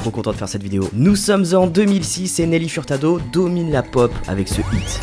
trop content de faire cette vidéo. Nous sommes en 2006 et Nelly Furtado domine la pop avec ce hit.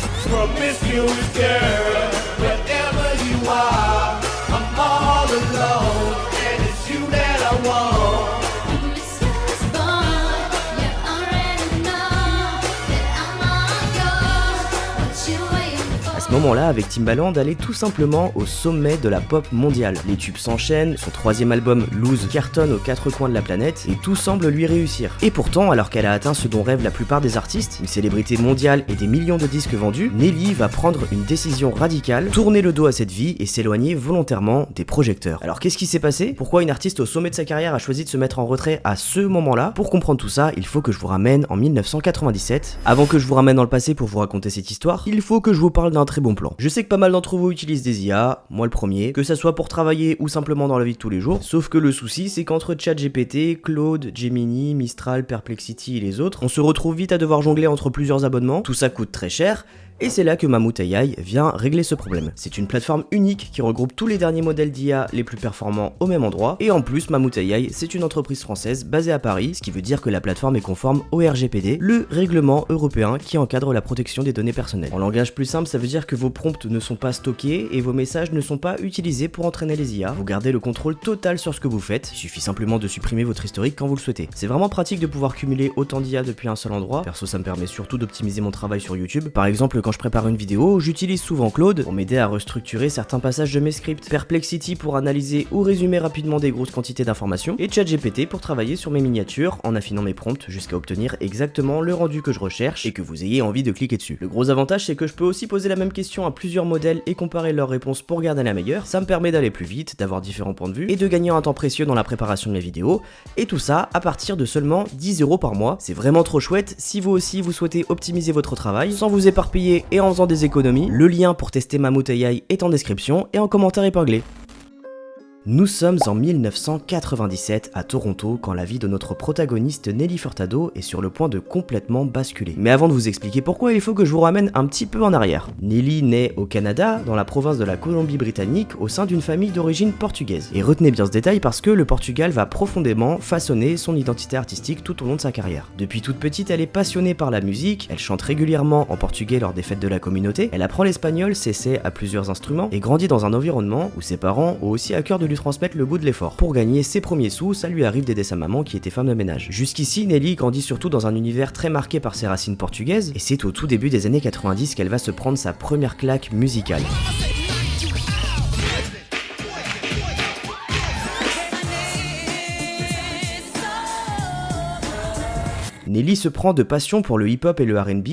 À ce moment-là, avec Timbaland, elle est tout simplement au sommet de la pop mondiale. Les tubes s'enchaînent, son troisième album, Lose, cartonne aux quatre coins de la planète, et tout semble lui réussir. Et pourtant, alors qu'elle a atteint ce dont rêvent la plupart des artistes, une célébrité mondiale et des millions de disques vendus, Nelly va prendre une décision radicale, tourner le dos à cette vie et s'éloigner volontairement des projecteurs. Alors qu'est-ce qui s'est passé? Pourquoi une artiste au sommet de sa carrière a choisi de se mettre en retrait à ce moment-là? Pour comprendre tout ça, il faut que je vous ramène en 1997. Avant que je vous ramène dans le passé pour vous raconter cette histoire, il faut que je vous parle d'un très bon plan. Je sais que pas mal d'entre vous utilisent des IA, moi le premier, que ça soit pour travailler ou simplement dans la vie de tous les jours, sauf que le souci c'est qu'entre ChatGPT, Claude, Gemini, Mistral, Perplexity et les autres, on se retrouve vite à devoir jongler entre plusieurs abonnements, tout ça coûte très cher, et c'est là que Mammouth AI vient régler ce problème. C'est une plateforme unique qui regroupe tous les derniers modèles d'IA les plus performants au même endroit, et en plus Mammouth AI c'est une entreprise française basée à Paris, ce qui veut dire que la plateforme est conforme au RGPD, le règlement européen qui encadre la protection des données personnelles. En langage plus simple, ça veut dire que vos prompts ne sont pas stockés et vos messages ne sont pas utilisés pour entraîner les IA. Vous gardez le contrôle total sur ce que vous faites, il suffit simplement de supprimer votre historique quand vous le souhaitez. C'est vraiment pratique de pouvoir cumuler autant d'IA depuis un seul endroit, perso ça me permet surtout d'optimiser mon travail sur YouTube. Par exemple, quand je prépare une vidéo, j'utilise souvent Claude pour m'aider à restructurer certains passages de mes scripts, Perplexity pour analyser ou résumer rapidement des grosses quantités d'informations, et ChatGPT pour travailler sur mes miniatures en affinant mes prompts jusqu'à obtenir exactement le rendu que je recherche et que vous ayez envie de cliquer dessus. Le gros avantage c'est que je peux aussi poser la même question à plusieurs modèles et comparer leurs réponses pour garder la meilleure. Ça me permet d'aller plus vite, d'avoir différents points de vue et de gagner un temps précieux dans la préparation de mes vidéos, et tout ça à partir de seulement 10 € par mois. C'est vraiment trop chouette si vous aussi vous souhaitez optimiser votre travail sans vous éparpiller et en faisant des économies. Le lien pour tester Mammouth AI est en description et en commentaire épinglé. Nous sommes en 1997 à Toronto quand la vie de notre protagoniste Nelly Furtado est sur le point de complètement basculer. Mais avant de vous expliquer pourquoi, il faut que je vous ramène un petit peu en arrière. Nelly naît au Canada, dans la province de la Colombie-Britannique, au sein d'une famille d'origine portugaise. Et retenez bien ce détail parce que le Portugal va profondément façonner son identité artistique tout au long de sa carrière. Depuis toute petite, elle est passionnée par la musique, elle chante régulièrement en portugais lors des fêtes de la communauté, elle apprend l'espagnol, s'essaie à plusieurs instruments et grandit dans un environnement où ses parents ont aussi à cœur de lui transmettre le goût de l'effort. Pour gagner ses premiers sous, ça lui arrive d'aider sa maman qui était femme de ménage. Jusqu'ici, Nelly grandit surtout dans un univers très marqué par ses racines portugaises, et c'est au tout début des années 90 qu'elle va se prendre sa première claque musicale. Nelly se prend de passion pour le hip-hop et le R&B,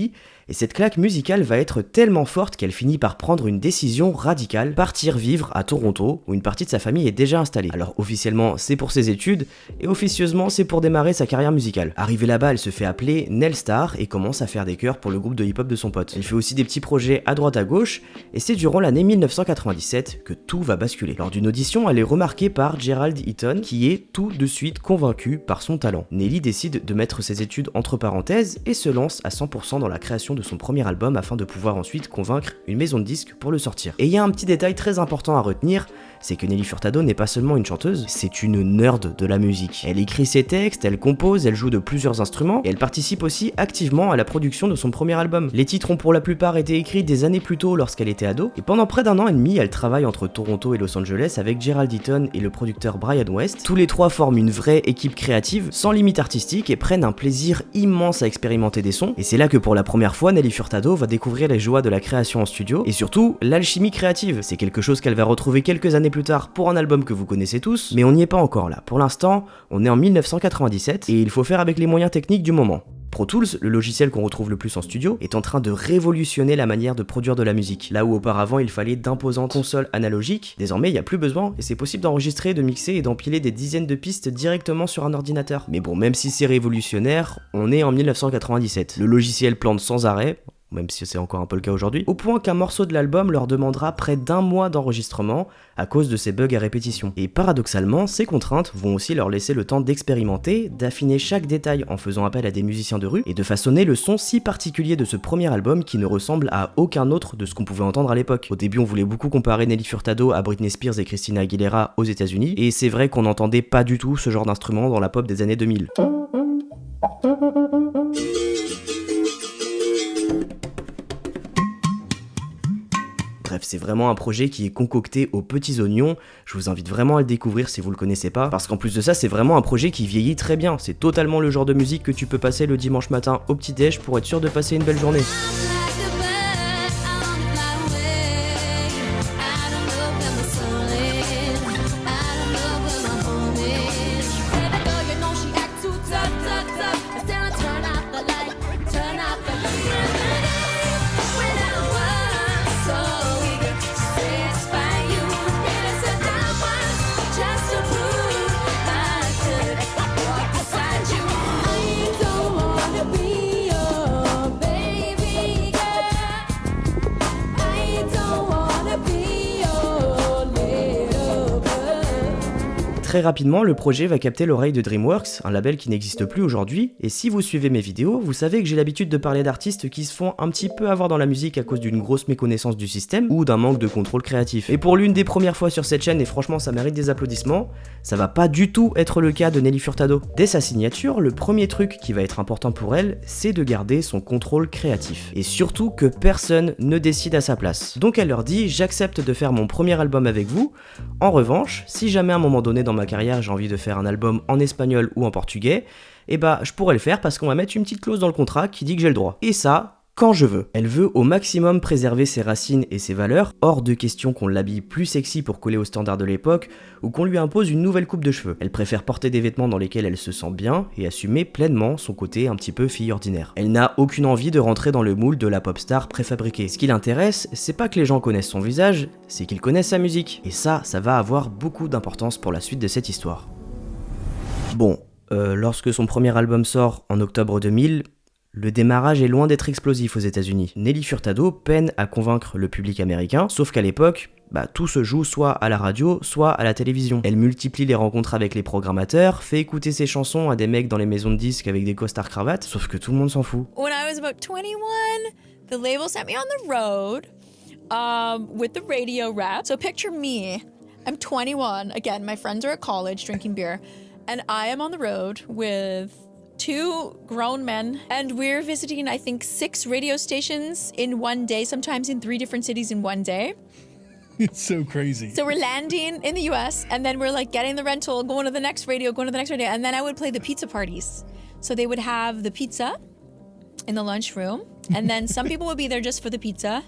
et cette claque musicale va être tellement forte qu'elle finit par prendre une décision radicale, partir vivre à Toronto, où une partie de sa famille est déjà installée. Alors officiellement c'est pour ses études, et officieusement c'est pour démarrer sa carrière musicale. Arrivée là-bas, elle se fait appeler Nell Star et commence à faire des chœurs pour le groupe de hip-hop de son pote. Elle fait aussi des petits projets à droite à gauche, et c'est durant l'année 1997 que tout va basculer. Lors d'une audition, elle est remarquée par Gerald Eaton, qui est tout de suite convaincu par son talent. Nelly décide de mettre ses études entre parenthèses et se lance à 100% dans la création de son premier album afin de pouvoir ensuite convaincre une maison de disques pour le sortir. Et il y a un petit détail très important à retenir, c'est que Nelly Furtado n'est pas seulement une chanteuse, c'est une nerd de la musique. Elle écrit ses textes, elle compose, elle joue de plusieurs instruments et elle participe aussi activement à la production de son premier album. Les titres ont pour la plupart été écrits des années plus tôt lorsqu'elle était ado, et pendant près d'un an et demi, elle travaille entre Toronto et Los Angeles avec Gerald Eaton et le producteur Brian West. Tous les trois forment une vraie équipe créative, sans limite artistique, et prennent un plaisir immense à expérimenter des sons, et c'est là que pour la première fois, Nelly Furtado va découvrir les joies de la création en studio, et surtout l'alchimie créative. C'est quelque chose qu'elle va retrouver quelques années plus tard pour un album que vous connaissez tous, mais on n'y est pas encore là. Pour l'instant, on est en 1997, et il faut faire avec les moyens techniques du moment. Pro Tools, le logiciel qu'on retrouve le plus en studio, est en train de révolutionner la manière de produire de la musique. Là où auparavant il fallait d'imposantes consoles analogiques, désormais il n'y a plus besoin et c'est possible d'enregistrer, de mixer et d'empiler des dizaines de pistes directement sur un ordinateur. Mais bon, même si c'est révolutionnaire, on est en 1997. Le logiciel plante sans arrêt, même si c'est encore un peu le cas aujourd'hui, au point qu'un morceau de l'album leur demandera près d'1 mois d'enregistrement à cause de ces bugs à répétition. Et paradoxalement, ces contraintes vont aussi leur laisser le temps d'expérimenter, d'affiner chaque détail en faisant appel à des musiciens de rue, et de façonner le son si particulier de ce premier album qui ne ressemble à aucun autre de ce qu'on pouvait entendre à l'époque. Au début, on voulait beaucoup comparer Nelly Furtado à Britney Spears et Christina Aguilera aux États-Unis, et c'est vrai qu'on n'entendait pas du tout ce genre d'instrument dans la pop des années 2000. Bref, c'est vraiment un projet qui est concocté aux petits oignons, je vous invite vraiment à le découvrir si vous le connaissez pas, parce qu'en plus de ça, c'est vraiment un projet qui vieillit très bien, c'est totalement le genre de musique que tu peux passer le dimanche matin au petit-déj pour être sûr de passer une belle journée. Très rapidement, le projet va capter l'oreille de DreamWorks, un label qui n'existe plus aujourd'hui, et si vous suivez mes vidéos, vous savez que j'ai l'habitude de parler d'artistes qui se font un petit peu avoir dans la musique à cause d'une grosse méconnaissance du système ou d'un manque de contrôle créatif. Et pour l'une des premières fois sur cette chaîne, et franchement ça mérite des applaudissements, ça va pas du tout être le cas de Nelly Furtado. Dès sa signature, le premier truc qui va être important pour elle, c'est de garder son contrôle créatif. Et surtout que personne ne décide à sa place. Donc elle leur dit, j'accepte de faire mon premier album avec vous, en revanche, si jamais à un moment donné dans ma carrière j'ai envie de faire un album en espagnol ou en portugais, et bah je pourrais le faire parce qu'on va mettre une petite clause dans le contrat qui dit que j'ai le droit. Et ça, quand je veux. Elle veut au maximum préserver ses racines et ses valeurs, hors de question qu'on l'habille plus sexy pour coller aux standards de l'époque, ou qu'on lui impose une nouvelle coupe de cheveux. Elle préfère porter des vêtements dans lesquels elle se sent bien, et assumer pleinement son côté un petit peu fille ordinaire. Elle n'a aucune envie de rentrer dans le moule de la pop star préfabriquée. Ce qui l'intéresse, c'est pas que les gens connaissent son visage, c'est qu'ils connaissent sa musique. Et ça va avoir beaucoup d'importance pour la suite de cette histoire. Bon, lorsque son premier album sort en octobre 2000, le démarrage est loin d'être explosif aux États-Unis. Nelly Furtado peine à convaincre le public américain, sauf qu'à l'époque, tout se joue soit à la radio, soit à la télévision. Elle multiplie les rencontres avec les programmateurs, fait écouter ses chansons à des mecs dans les maisons de disques avec des costards cravates, sauf que tout le monde s'en fout. When I was about 21, the label sent me on the road with the radio rap. So picture me, I'm 21, again, my friends are at college drinking beer, and I am on the road with 2 grown men, and we're visiting, I think, 6 radio stations in one day, sometimes in 3 different cities in one day. It's so crazy. So we're landing in the US, and then we're like getting the rental, going to the next radio, and then I would play the pizza parties. So they would have the pizza in the lunchroom, and then some people would be there just for the pizza.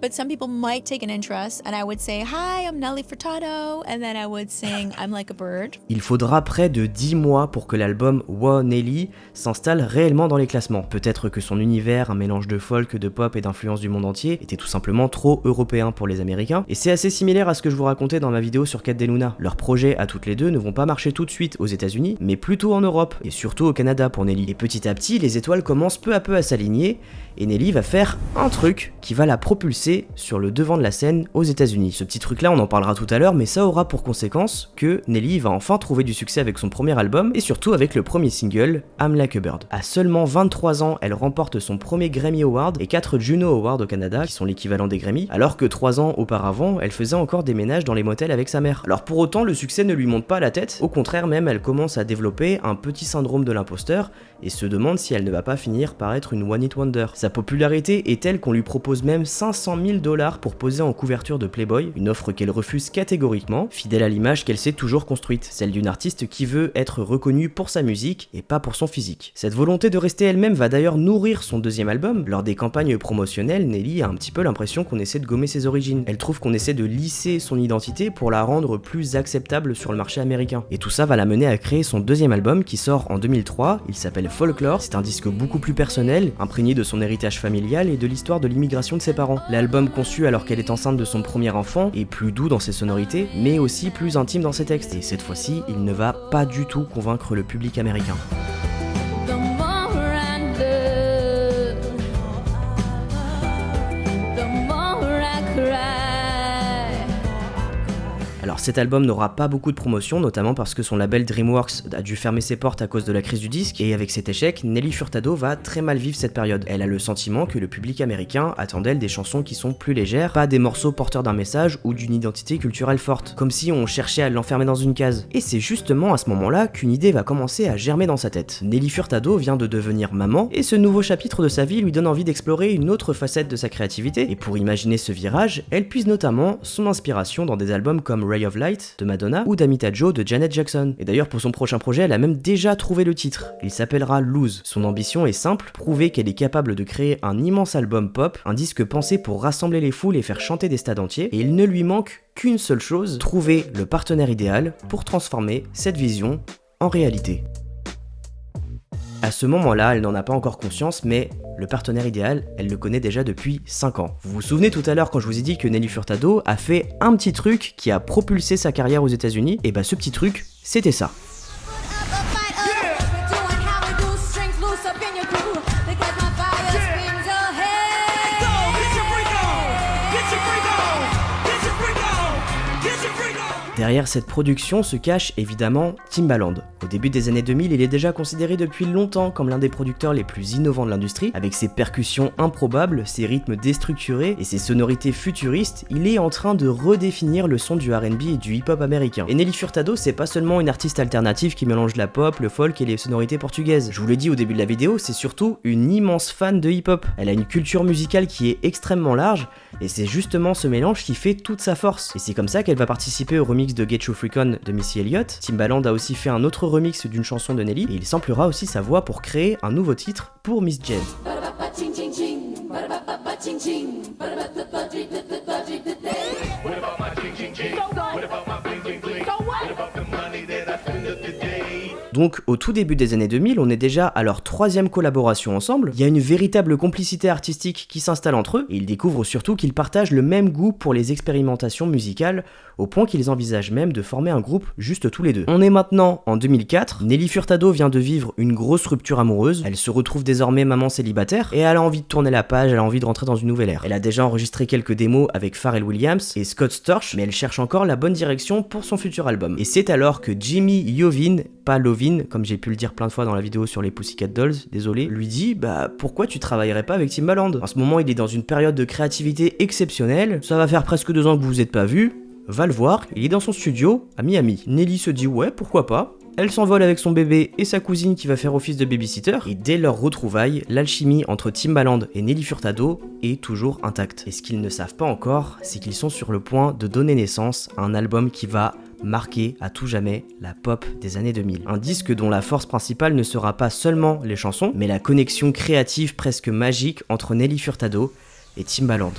But some people might take an interest, and I would say, "Hi, I'm Nelly Furtado," and then I would sing "I'm Like a Bird." Il faudra près de 10 mois pour que l'album Wow Nelly s'installe réellement dans les classements. Peut-être que son univers, un mélange de folk, de pop et d'influences du monde entier, était tout simplement trop européen pour les Américains, et c'est assez similaire à ce que je vous racontais dans ma vidéo sur Cat Deluna. Leurs projets à toutes les deux ne vont pas marcher tout de suite aux États-Unis, mais plutôt en Europe, et surtout au Canada pour Nelly. Et petit à petit, les étoiles commencent peu à peu à s'aligner, et Nelly va faire un truc qui va la propulser sur le devant de la scène aux États-Unis. Ce petit truc là, on en parlera tout à l'heure, mais ça aura pour conséquence que Nelly va enfin trouver du succès avec son premier album et surtout avec le premier single, I'm Like a Bird. À seulement 23 ans, elle remporte son premier Grammy Award et 4 Juno Awards au Canada, qui sont l'équivalent des Grammy, alors que 3 ans auparavant, elle faisait encore des ménages dans les motels avec sa mère. Alors pour autant, le succès ne lui monte pas à la tête, au contraire même, elle commence à développer un petit syndrome de l'imposteur et se demande si elle ne va pas finir par être une one hit wonder. Sa popularité est telle qu'on lui propose même $500 000 pour poser en couverture de Playboy, une offre qu'elle refuse catégoriquement, fidèle à l'image qu'elle s'est toujours construite, celle d'une artiste qui veut être reconnue pour sa musique et pas pour son physique. Cette volonté de rester elle-même va d'ailleurs nourrir son deuxième album. Lors des campagnes promotionnelles, Nelly a un petit peu l'impression qu'on essaie de gommer ses origines. Elle trouve qu'on essaie de lisser son identité pour la rendre plus acceptable sur le marché américain. Et tout ça va la mener à créer son deuxième album qui sort en 2003, il s'appelle Folklore, c'est un disque beaucoup plus personnel, imprégné de son héritage familial et de l'histoire de l'immigration de ses parents. L'album conçu alors qu'elle est enceinte de son premier enfant est plus doux dans ses sonorités, mais aussi plus intime dans ses textes. Et cette fois-ci, il ne va pas du tout convaincre le public américain. Alors cet album n'aura pas beaucoup de promotion, notamment parce que son label DreamWorks a dû fermer ses portes à cause de la crise du disque, et avec cet échec, Nelly Furtado va très mal vivre cette période. Elle a le sentiment que le public américain attend d'elle des chansons qui sont plus légères, pas des morceaux porteurs d'un message ou d'une identité culturelle forte, comme si on cherchait à l'enfermer dans une case. Et c'est justement à ce moment-là qu'une idée va commencer à germer dans sa tête. Nelly Furtado vient de devenir maman, et ce nouveau chapitre de sa vie lui donne envie d'explorer une autre facette de sa créativité, et pour imaginer ce virage, elle puise notamment son inspiration dans des albums comme Ray of Light de Madonna ou Damita Joe de Janet Jackson. Et d'ailleurs pour son prochain projet, elle a même déjà trouvé le titre. Il s'appellera Lose. Son ambition est simple, prouver qu'elle est capable de créer un immense album pop, un disque pensé pour rassembler les foules et faire chanter des stades entiers, et il ne lui manque qu'une seule chose, trouver le partenaire idéal pour transformer cette vision en réalité. À ce moment-là, elle n'en a pas encore conscience, mais le partenaire idéal, elle le connaît déjà depuis 5 ans. Vous vous souvenez tout à l'heure quand je vous ai dit que Nelly Furtado a fait un petit truc qui a propulsé sa carrière aux États-Unis? Et bah ce petit truc, c'était ça. Derrière cette production se cache évidemment Timbaland. Au début des années 2000, il est déjà considéré depuis longtemps comme l'un des producteurs les plus innovants de l'industrie. Avec ses percussions improbables, ses rythmes déstructurés et ses sonorités futuristes, il est en train de redéfinir le son du R&B et du hip-hop américain. Et Nelly Furtado, c'est pas seulement une artiste alternative qui mélange la pop, le folk et les sonorités portugaises. Je vous l'ai dit au début de la vidéo, c'est surtout une immense fan de hip-hop. Elle a une culture musicale qui est extrêmement large, et c'est justement ce mélange qui fait toute sa force. Et c'est comme ça qu'elle va participer au remix de Get You Freak On de Missy Elliott. Timbaland a aussi fait un autre remix d'une chanson de Nelly, et il samplera aussi sa voix pour créer un nouveau titre pour Miss Jen. Donc au tout début des années 2000, on est déjà à leur 3e collaboration ensemble, il y a une véritable complicité artistique qui s'installe entre eux, et ils découvrent surtout qu'ils partagent le même goût pour les expérimentations musicales, au point qu'ils envisagent même de former un groupe juste tous les deux. On est maintenant en 2004, Nelly Furtado vient de vivre une grosse rupture amoureuse, elle se retrouve désormais maman célibataire, et elle a envie de tourner la page, elle a envie de rentrer dans une nouvelle ère. Elle a déjà enregistré quelques démos avec Pharrell Williams et Scott Storch, mais elle cherche encore la bonne direction pour son futur album. Et c'est alors que Jimmy Iovine, pas Lovin, comme j'ai pu le dire plein de fois dans la vidéo sur les Pussycat Dolls, désolé, lui dit pourquoi tu travaillerais pas avec Timbaland? En ce moment il est dans une période de créativité exceptionnelle, ça va faire presque 2 ans que vous vous êtes pas vus, va le voir, il est dans son studio à Miami. Nelly se dit ouais pourquoi pas, elle s'envole avec son bébé et sa cousine qui va faire office de babysitter, et dès leur retrouvaille, l'alchimie entre Timbaland et Nelly Furtado est toujours intacte. Et ce qu'ils ne savent pas encore, c'est qu'ils sont sur le point de donner naissance à un album qui va marquer à tout jamais la pop des années 2000. Un disque dont la force principale ne sera pas seulement les chansons, mais la connexion créative presque magique entre Nelly Furtado et Timbaland.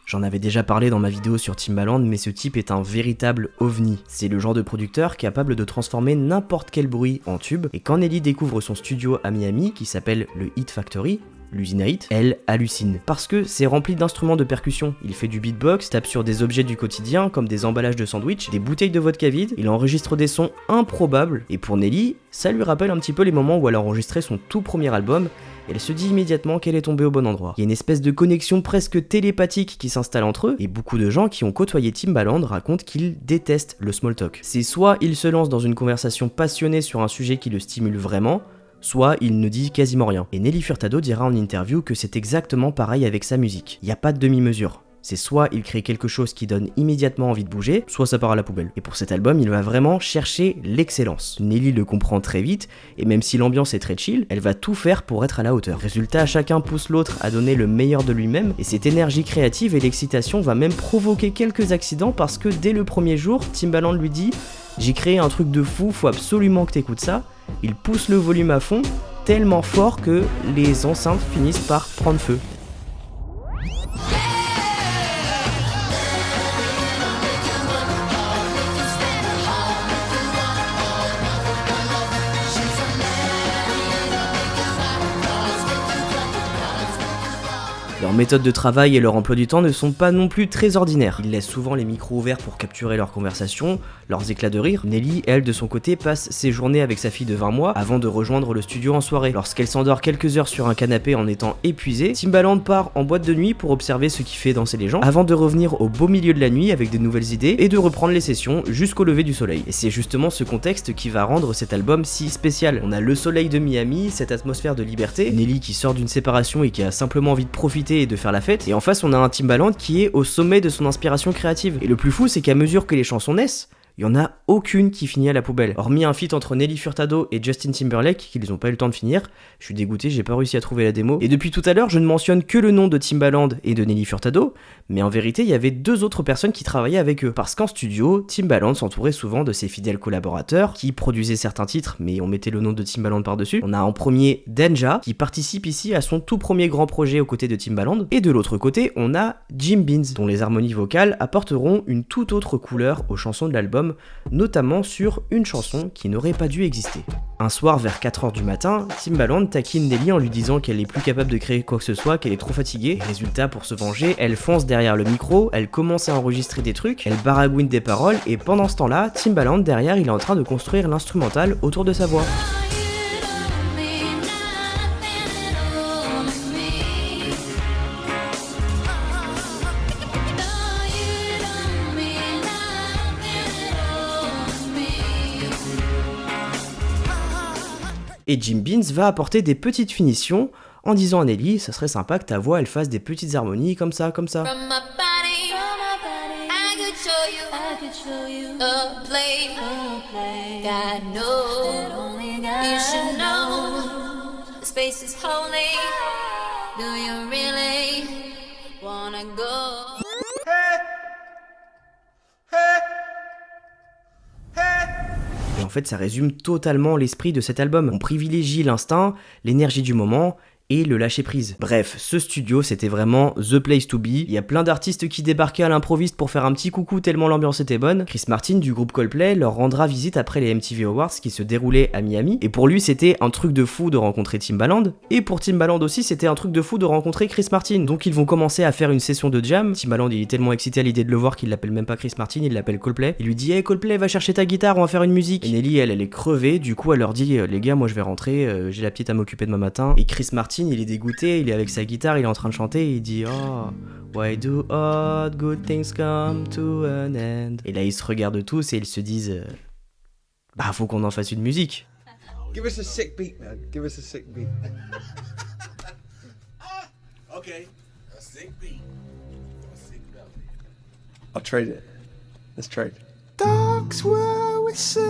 J'en avais déjà parlé dans ma vidéo sur Timbaland, mais ce type est un véritable ovni. C'est le genre de producteur capable de transformer n'importe quel bruit en tube, et quand Nelly découvre son studio à Miami, qui s'appelle le Hit Factory, l'usine à hit, elle hallucine. Parce que c'est rempli d'instruments de percussion. Il fait du beatbox, tape sur des objets du quotidien comme des emballages de sandwich, des bouteilles de vodka vide, il enregistre des sons improbables, et pour Nelly, ça lui rappelle un petit peu les moments où elle a enregistré son tout premier album, et elle se dit immédiatement qu'elle est tombée au bon endroit. Il y a une espèce de connexion presque télépathique qui s'installe entre eux, et beaucoup de gens qui ont côtoyé Timbaland racontent qu'ils détestent le small talk. C'est soit il se lance dans une conversation passionnée sur un sujet qui le stimule vraiment, soit il ne dit quasiment rien. Et Nelly Furtado dira en interview que c'est exactement pareil avec sa musique. Il n'y a pas de demi-mesure. C'est soit il crée quelque chose qui donne immédiatement envie de bouger, soit ça part à la poubelle. Et pour cet album, il va vraiment chercher l'excellence. Nelly le comprend très vite, et même si l'ambiance est très chill, elle va tout faire pour être à la hauteur. Résultat, chacun pousse l'autre à donner le meilleur de lui-même, et cette énergie créative et l'excitation va même provoquer quelques accidents parce que dès le premier jour, Timbaland lui dit « J'ai créé un truc de fou, faut absolument que t'écoutes ça ». Il pousse le volume à fond, tellement fort que les enceintes finissent par prendre feu. Alors méthode de travail et leur emploi du temps ne sont pas non plus très ordinaires. Ils laissent souvent les micros ouverts pour capturer leurs conversations, leurs éclats de rire. Nelly, elle, de son côté, passe ses journées avec sa fille de 20 mois avant de rejoindre le studio en soirée. Lorsqu'elle s'endort quelques heures sur un canapé en étant épuisée, Timbaland part en boîte de nuit pour observer ce qui fait danser les gens, avant de revenir au beau milieu de la nuit avec de nouvelles idées et de reprendre les sessions jusqu'au lever du soleil. Et c'est justement ce contexte qui va rendre cet album si spécial. On a le soleil de Miami, cette atmosphère de liberté, Nelly qui sort d'une séparation et qui a simplement envie de profiter et de faire la fête, et en face on a un Timbaland qui est au sommet de son inspiration créative. Et le plus fou, c'est qu'à mesure que les chansons naissent, il y en a aucune qui finit à la poubelle. Hormis un feat entre Nelly Furtado et Justin Timberlake, qu'ils ont pas eu le temps de finir, je suis dégoûté, j'ai pas réussi à trouver la démo. Et depuis tout à l'heure, je ne mentionne que le nom de Timbaland et de Nelly Furtado, mais en vérité, il y avait deux autres personnes qui travaillaient avec eux. Parce qu'en studio, Timbaland s'entourait souvent de ses fidèles collaborateurs, qui produisaient certains titres, mais on mettait le nom de Timbaland par-dessus. On a en premier Danja, qui participe ici à son tout premier grand projet aux côtés de Timbaland. Et de l'autre côté, on a Jim Beans, dont les harmonies vocales apporteront une toute autre couleur aux chansons de l'album, notamment sur une chanson qui n'aurait pas dû exister. Un soir vers 4h du matin, Timbaland taquine Nelly en lui disant qu'elle n'est plus capable de créer quoi que ce soit, qu'elle est trop fatiguée. Et résultat, pour se venger, elle fonce derrière le micro, elle commence à enregistrer des trucs, elle baragouine des paroles, et pendant ce temps-là, Timbaland derrière il est en train de construire l'instrumental autour de sa voix. Et Jim Beans va apporter des petites finitions en disant à Nelly, ça serait sympa que ta voix elle fasse des petites harmonies comme ça, comme ça. Et en fait, ça résume totalement l'esprit de cet album. On privilégie l'instinct, l'énergie du moment et le lâcher-prise. Bref, ce studio, c'était vraiment the place to be. Il y a plein d'artistes qui débarquaient à l'improviste pour faire un petit coucou tellement l'ambiance était bonne. Chris Martin du groupe Coldplay leur rendra visite après les MTV Awards qui se déroulaient à Miami. Et pour lui, c'était un truc de fou de rencontrer Timbaland. Et pour Timbaland aussi, c'était un truc de fou de rencontrer Chris Martin. Donc ils vont commencer à faire une session de jam. Timbaland, il est tellement excité à l'idée de le voir qu'il l'appelle même pas Chris Martin, il l'appelle Coldplay. Il lui dit « Hey Coldplay, va chercher ta guitare, on va faire une musique ». Et Nelly, elle est crevée. Du coup, elle leur dit « Les gars, moi je vais rentrer, j'ai la petite à m'occuper demain matin ». Et Chris Martin, il est dégoûté. Il est avec sa guitare, il est en train de chanter et il dit « Oh, why do all good things come to an end ?» Et là, ils se regardent tous et ils se disent « Bah, faut qu'on en fasse une musique. » Give us a sick beat, man. Give us a sick beat. Okay, a sick beat. A sick melody. I'll trade it. Let's trade. Dogs were whistling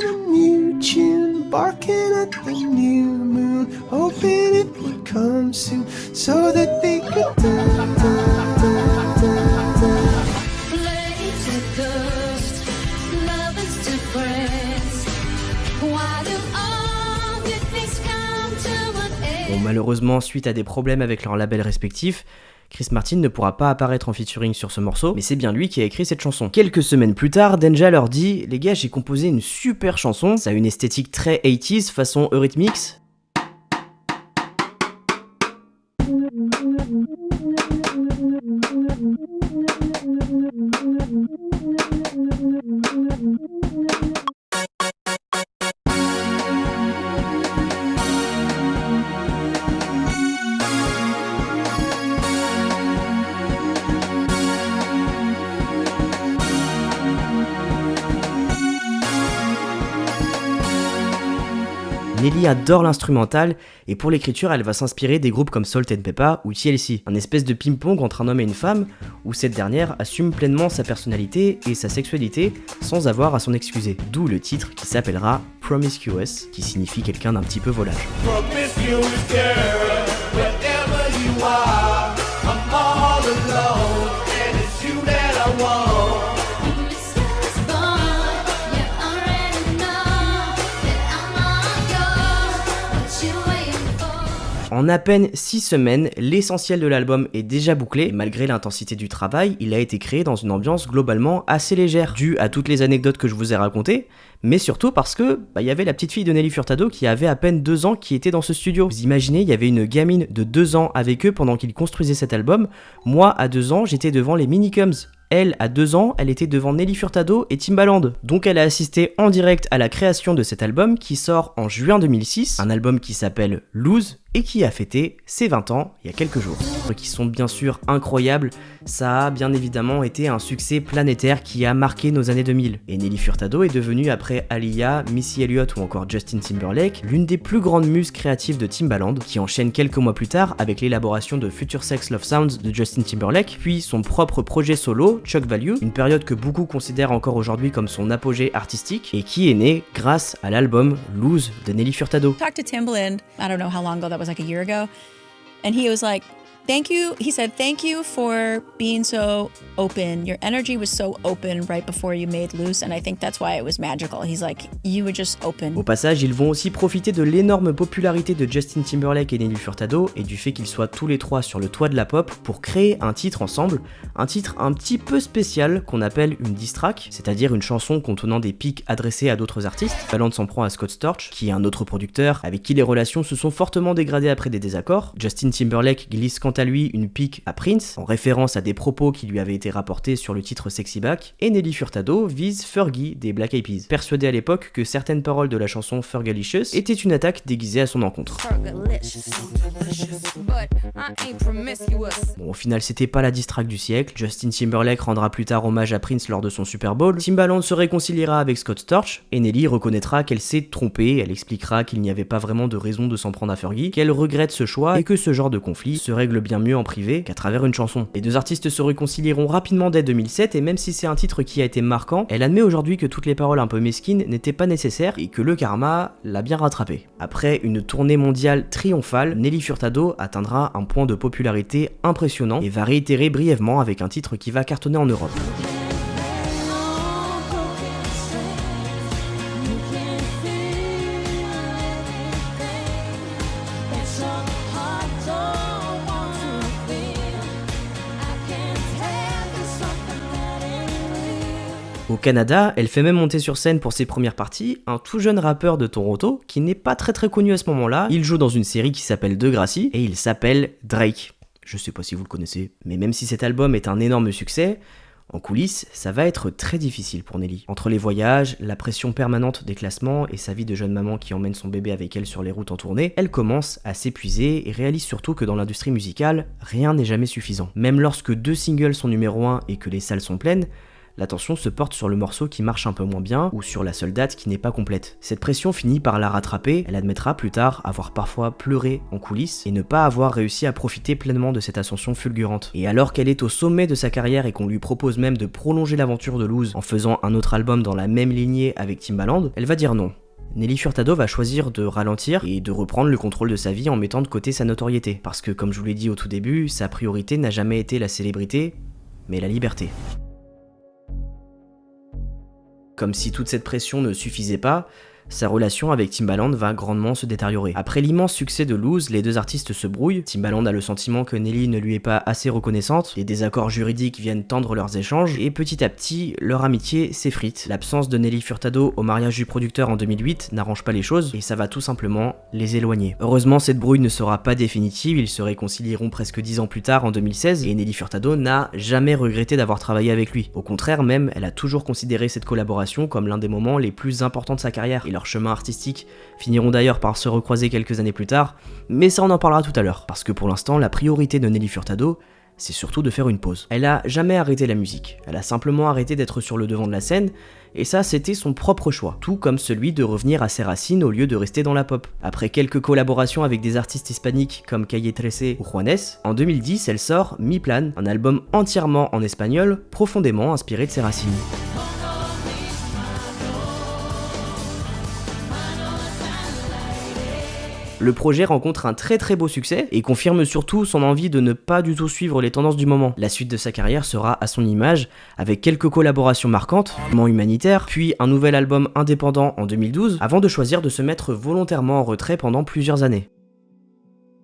a new tune, barking at the new moon, hoping it would come soon, so that they could Late at ghost, lovers to friends. Why do all good things come to an end? Bon, malheureusement, suite à des problèmes avec leurs labels respectifs, Chris Martin ne pourra pas apparaître en featuring sur ce morceau, mais c'est bien lui qui a écrit cette chanson. Quelques semaines plus tard, Danja leur dit « Les gars, j'ai composé une super chanson, ça a une esthétique très 80s façon Eurythmics. Nelly adore l'instrumental et pour l'écriture elle va s'inspirer des groupes comme Salt&Peppa ou TLC, un espèce de ping-pong entre un homme et une femme où cette dernière assume pleinement sa personnalité et sa sexualité sans avoir à s'en excuser, d'où le titre qui s'appellera Promiscuous, qui signifie quelqu'un d'un petit peu volage. Promiscuous girl, wherever you are, I'm all alone, and it's you that I want. En à peine 6 semaines, l'essentiel de l'album est déjà bouclé, et malgré l'intensité du travail, il a été créé dans une ambiance globalement assez légère, due à toutes les anecdotes que je vous ai racontées, mais surtout parce que y avait la petite fille de Nelly Furtado qui avait à peine 2 ans qui était dans ce studio. Vous imaginez, il y avait une gamine de 2 ans avec eux pendant qu'ils construisaient cet album. Moi, à 2 ans, j'étais devant les Minicums. Elle, à 2 ans, elle était devant Nelly Furtado et Timbaland. Donc elle a assisté en direct à la création de cet album qui sort en juin 2006, un album qui s'appelle Lose et qui a fêté ses 20 ans il y a quelques jours. Qui sont bien sûr incroyables, ça a bien évidemment été un succès planétaire qui a marqué nos années 2000. Et Nelly Furtado est devenue, après Aaliyah, Missy Elliott ou encore Justin Timberlake, l'une des plus grandes muses créatives de Timbaland, qui enchaîne quelques mois plus tard avec l'élaboration de Future Sex Love Sounds de Justin Timberlake, puis son propre projet solo, Chuck Value, une période que beaucoup considèrent encore aujourd'hui comme son apogée artistique, et qui est née grâce à l'album Lose de Nelly Furtado. Talked to Timbaland, I don't know how long ago, that was like a year ago, and he was like, thank you. He said, thank you for being so open. Your energy was so open right before you made Loose, and I think that's why it was magical. He's like, you were just open. Au passage, ils vont aussi profiter de l'énorme popularité de Justin Timberlake et Nelly Furtado et du fait qu'ils soient tous les trois sur le toit de la pop pour créer un titre ensemble, un titre un petit peu spécial qu'on appelle une diss track, c'est-à-dire une chanson contenant des pics adressés à d'autres artistes. Timbaland s'en prend à Scott Storch, qui est un autre producteur avec qui les relations se sont fortement dégradées après des désaccords. Justin Timberlake glisse quant à lui une pique à Prince, en référence à des propos qui lui avaient été rapportés sur le titre Sexy Back, et Nelly Furtado vise Fergie des Black Eyed Peas, persuadé à l'époque que certaines paroles de la chanson Fergalicious étaient une attaque déguisée à son encontre. Bon, au final, c'était pas la diss track du siècle. Justin Timberlake rendra plus tard hommage à Prince lors de son Super Bowl. Timbaland se réconciliera avec Scott Storch, et Nelly reconnaîtra qu'elle s'est trompée. Elle expliquera qu'il n'y avait pas vraiment de raison de s'en prendre à Fergie, qu'elle regrette ce choix et que ce genre de conflit se règle bien mieux en privé qu'à travers une chanson. Les deux artistes se réconcilieront rapidement dès 2007, et même si c'est un titre qui a été marquant, elle admet aujourd'hui que toutes les paroles un peu mesquines n'étaient pas nécessaires et que le karma l'a bien rattrapé. Après une tournée mondiale triomphale, Nelly Furtado atteindra un point de popularité impressionnant et va réitérer brièvement avec un titre qui va cartonner en Europe. Au Canada, elle fait même monter sur scène pour ses premières parties un tout jeune rappeur de Toronto qui n'est pas très connu à ce moment-là. Il joue dans une série qui s'appelle Degrassi et il s'appelle Drake. Je sais pas si vous le connaissez, mais même si cet album est un énorme succès, en coulisses, ça va être très difficile pour Nelly. Entre les voyages, la pression permanente des classements et sa vie de jeune maman qui emmène son bébé avec elle sur les routes en tournée, elle commence à s'épuiser et réalise surtout que dans l'industrie musicale, rien n'est jamais suffisant. Même lorsque 2 singles sont numéro 1 et que les salles sont pleines, l'attention se porte sur le morceau qui marche un peu moins bien ou sur la seule date qui n'est pas complète. Cette pression finit par la rattraper, elle admettra plus tard avoir parfois pleuré en coulisses et ne pas avoir réussi à profiter pleinement de cette ascension fulgurante. Et alors qu'elle est au sommet de sa carrière et qu'on lui propose même de prolonger l'aventure de Lose en faisant un autre album dans la même lignée avec Timbaland, elle va dire non. Nelly Furtado va choisir de ralentir et de reprendre le contrôle de sa vie en mettant de côté sa notoriété. Parce que comme je vous l'ai dit au tout début, sa priorité n'a jamais été la célébrité, mais la liberté. Comme si toute cette pression ne suffisait pas, sa relation avec Timbaland va grandement se détériorer. Après l'immense succès de Lose, les deux artistes se brouillent. Timbaland a le sentiment que Nelly ne lui est pas assez reconnaissante, les désaccords juridiques viennent tendre leurs échanges, et petit à petit, leur amitié s'effrite. L'absence de Nelly Furtado au mariage du producteur en 2008 n'arrange pas les choses, et ça va tout simplement les éloigner. Heureusement, cette brouille ne sera pas définitive, ils se réconcilieront presque 10 ans plus tard en 2016, et Nelly Furtado n'a jamais regretté d'avoir travaillé avec lui. Au contraire même, elle a toujours considéré cette collaboration comme l'un des moments les plus importants de sa carrière, et leurs chemins artistiques finiront d'ailleurs par se recroiser quelques années plus tard, mais ça on en parlera tout à l'heure, parce que pour l'instant, la priorité de Nelly Furtado, c'est surtout de faire une pause. Elle a jamais arrêté la musique, elle a simplement arrêté d'être sur le devant de la scène, et ça c'était son propre choix, tout comme celui de revenir à ses racines au lieu de rester dans la pop. Après quelques collaborations avec des artistes hispaniques comme Calle 13 ou Juanes, en 2010 elle sort Mi Plan, un album entièrement en espagnol, profondément inspiré de ses racines. Le projet rencontre un très beau succès et confirme surtout son envie de ne pas du tout suivre les tendances du moment. La suite de sa carrière sera à son image, avec quelques collaborations marquantes, humanitaires, puis un nouvel album indépendant en 2012, avant de choisir de se mettre volontairement en retrait pendant plusieurs années.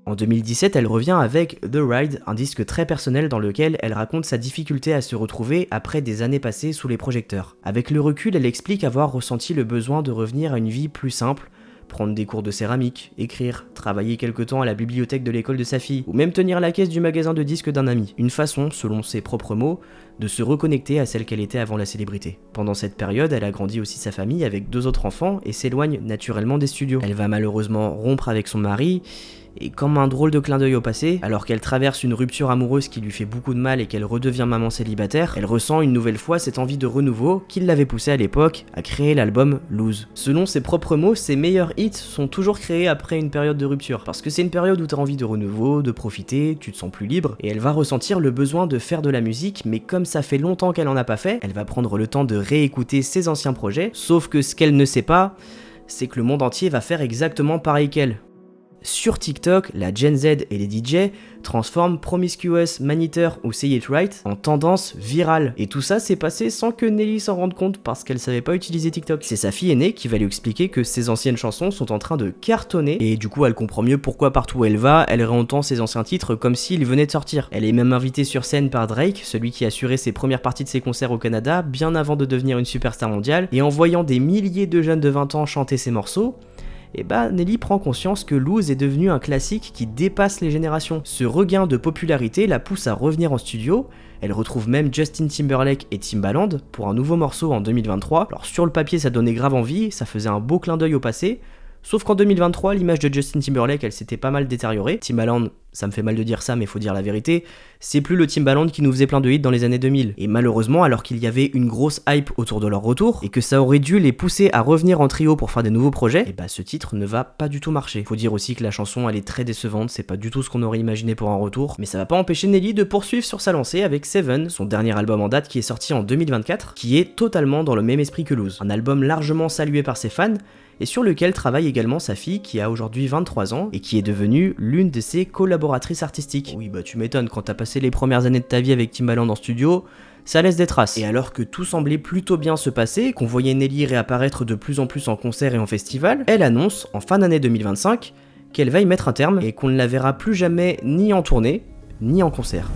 En 2017, elle revient avec The Ride, un disque très personnel dans lequel elle raconte sa difficulté à se retrouver après des années passées sous les projecteurs. Avec le recul, elle explique avoir ressenti le besoin de revenir à une vie plus simple, prendre des cours de céramique, écrire, travailler quelque temps à la bibliothèque de l'école de sa fille, ou même tenir la caisse du magasin de disques d'un ami. Une façon, selon ses propres mots, de se reconnecter à celle qu'elle était avant la célébrité. Pendant cette période, elle agrandit aussi sa famille avec 2 autres enfants et s'éloigne naturellement des studios. Elle va malheureusement rompre avec son mari, et comme un drôle de clin d'œil au passé, alors qu'elle traverse une rupture amoureuse qui lui fait beaucoup de mal et qu'elle redevient maman célibataire, elle ressent une nouvelle fois cette envie de renouveau qui l'avait poussée à l'époque à créer l'album Lose. Selon ses propres mots, ses meilleurs hits sont toujours créés après une période de rupture, parce que c'est une période où t'as envie de renouveau, de profiter, tu te sens plus libre, et elle va ressentir le besoin de faire de la musique, mais comme ça fait longtemps qu'elle en a pas fait, elle va prendre le temps de réécouter ses anciens projets, sauf que ce qu'elle ne sait pas, c'est que le monde entier va faire exactement pareil qu'elle. Sur TikTok, la Gen Z et les DJ transforment Promiscuous, Maneater ou Say It Right en tendance virale. Et tout ça s'est passé sans que Nelly s'en rende compte parce qu'elle savait pas utiliser TikTok. C'est sa fille aînée qui va lui expliquer que ses anciennes chansons sont en train de cartonner et du coup elle comprend mieux pourquoi partout où elle va, elle réentend ses anciens titres comme s'ils venaient de sortir. Elle est même invitée sur scène par Drake, celui qui assurait ses premières parties de ses concerts au Canada bien avant de devenir une superstar mondiale, et en voyant des milliers de jeunes de 20 ans chanter ses morceaux, et Nelly prend conscience que Lose est devenu un classique qui dépasse les générations. Ce regain de popularité la pousse à revenir en studio, elle retrouve même Justin Timberlake et Timbaland pour un nouveau morceau en 2023. Alors sur le papier ça donnait grave envie, ça faisait un beau clin d'œil au passé, sauf qu'en 2023 l'image de Justin Timberlake elle s'était pas mal détériorée. Timbaland, ça me fait mal de dire ça mais faut dire la vérité, c'est plus le Timbaland qui nous faisait plein de hits dans les années 2000. Et malheureusement, alors qu'il y avait une grosse hype autour de leur retour, et que ça aurait dû les pousser à revenir en trio pour faire des nouveaux projets, et ce titre ne va pas du tout marcher. Faut dire aussi que la chanson elle est très décevante, c'est pas du tout ce qu'on aurait imaginé pour un retour, mais ça va pas empêcher Nelly de poursuivre sur sa lancée avec Seven, son dernier album en date qui est sorti en 2024, qui est totalement dans le même esprit que Lose. Un album largement salué par ses fans, et sur lequel travaille également sa fille qui a aujourd'hui 23 ans et qui est devenue l'une de ses collaboratrices artistiques. Oui tu m'étonnes, quand t'as passé les premières années de ta vie avec Timbaland en studio, ça laisse des traces. Et alors que tout semblait plutôt bien se passer, qu'on voyait Nelly réapparaître de plus en plus en concert et en festival, elle annonce en fin d'année 2025 qu'elle va y mettre un terme et qu'on ne la verra plus jamais ni en tournée, ni en concert.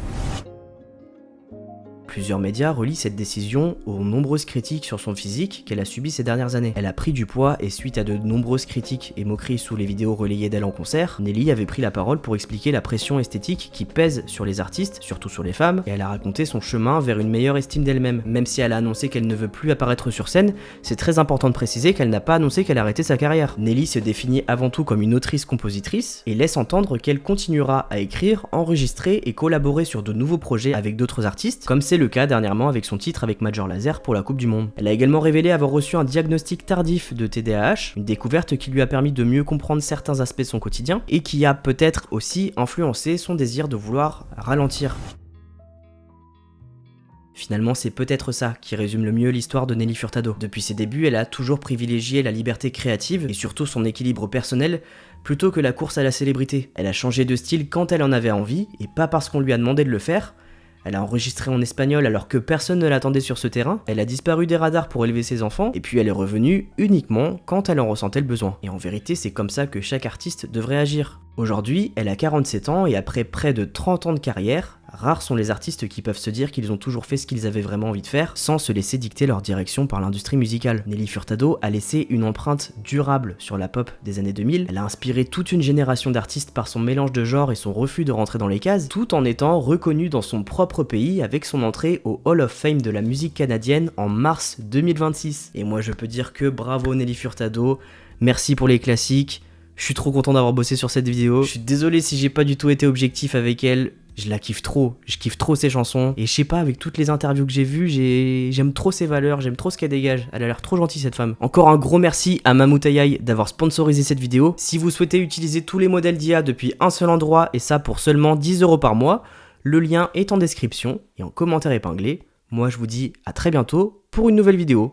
Plusieurs médias relient cette décision aux nombreuses critiques sur son physique qu'elle a subies ces dernières années. Elle a pris du poids et suite à de nombreuses critiques et moqueries sous les vidéos relayées d'elle en concert, Nelly avait pris la parole pour expliquer la pression esthétique qui pèse sur les artistes, surtout sur les femmes, et elle a raconté son chemin vers une meilleure estime d'elle-même. Même si elle a annoncé qu'elle ne veut plus apparaître sur scène, c'est très important de préciser qu'elle n'a pas annoncé qu'elle arrêtait sa carrière. Nelly se définit avant tout comme une autrice-compositrice et laisse entendre qu'elle continuera à écrire, enregistrer et collaborer sur de nouveaux projets avec d'autres artistes, comme c'est le cas dernièrement avec son titre avec Major Lazer pour la Coupe du Monde. Elle a également révélé avoir reçu un diagnostic tardif de TDAH, une découverte qui lui a permis de mieux comprendre certains aspects de son quotidien et qui a peut-être aussi influencé son désir de vouloir ralentir. Finalement, c'est peut-être ça qui résume le mieux l'histoire de Nelly Furtado. Depuis ses débuts, elle a toujours privilégié la liberté créative et surtout son équilibre personnel plutôt que la course à la célébrité. Elle a changé de style quand elle en avait envie et pas parce qu'on lui a demandé de le faire. Elle a enregistré en espagnol alors que personne ne l'attendait sur ce terrain, elle a disparu des radars pour élever ses enfants, et puis elle est revenue uniquement quand elle en ressentait le besoin. Et en vérité, c'est comme ça que chaque artiste devrait agir. Aujourd'hui, elle a 47 ans et après près de 30 ans de carrière, rares sont les artistes qui peuvent se dire qu'ils ont toujours fait ce qu'ils avaient vraiment envie de faire sans se laisser dicter leur direction par l'industrie musicale. Nelly Furtado a laissé une empreinte durable sur la pop des années 2000, elle a inspiré toute une génération d'artistes par son mélange de genres et son refus de rentrer dans les cases, tout en étant reconnue dans son propre pays avec son entrée au Hall of Fame de la musique canadienne en mars 2026. Et moi je peux dire que bravo Nelly Furtado, merci pour les classiques. Je suis trop content d'avoir bossé sur cette vidéo. Je suis désolé si j'ai pas du tout été objectif avec elle. Je la kiffe trop. Je kiffe trop ses chansons. Et je sais pas, avec toutes les interviews que j'ai vues, j'aime trop ses valeurs, j'aime trop ce qu'elle dégage. Elle a l'air trop gentille cette femme. Encore un gros merci à Mammouth AI d'avoir sponsorisé cette vidéo. Si vous souhaitez utiliser tous les modèles d'IA depuis un seul endroit, et ça pour seulement 10€ par mois, le lien est en description et en commentaire épinglé. Moi je vous dis à très bientôt pour une nouvelle vidéo.